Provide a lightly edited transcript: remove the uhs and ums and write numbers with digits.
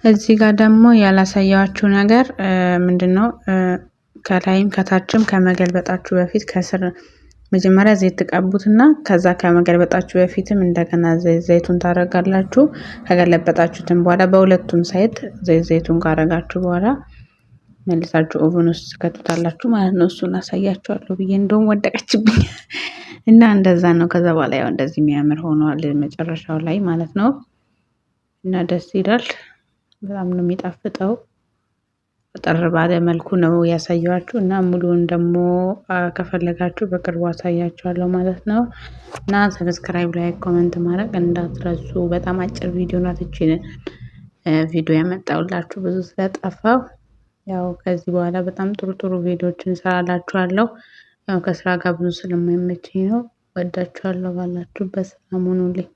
እዚህ ጋር ደግሞ ያላሳያችሁ ነገር ምንድነው? ከላይም ከታችም ከመገልበጣችሁ በፊት ከስር መጀመሪያ ዘይት ተቀቡትና ከዛ ከመገልበጣችሁ በፊትም እንደገና ዘይቱን ታደርጋላችሁ። ከገለበጣችሁትም በኋላ በሁለቱም ሳይድ ዘይቱን ካደረጋችሁ በኋላ መልሳችሁ ኦቨን ውስጥ ከቱታላችሁ ማለት ነው። እሱን አሳያችኋለሁ ብዬ እንደውም ወደቀችብኝ እና እንደዛ ነው። ከዛ በኋላ ያው እንደዚህ የሚያምር ሆኗል መጨረሻው ላይ ማለት ነው። እና ደስ ይላል። በጣም ነው የሚጣፍጠው። አጠር ባለ መልኩ ነው ያሳየኋችሁ እና ሙሉውን ደግሞ ከፈለጋችሁ በቅርቡ አሳያችኋለሁ ማለት ነው። እና ሰብስክራይብ ላይ ኮሜንት ማድረግ እንዳትረሱ። በጣም አጭር ቪዲዮ ናት እቺ ቪዲዮ ያመጣሁላችሁ ብዙ ስለጠፋው ያው ከዚህ በኋላ በጣም ጥሩ ጥሩ ቪዲዮዎችን እሰራላችኋለሁ። ያው ከስራ ጋር ብዙ ስለማይመቸኝ ነው። ወዳችኋለሁ። ባላችሁበት ሰላም ሁኑልኝ።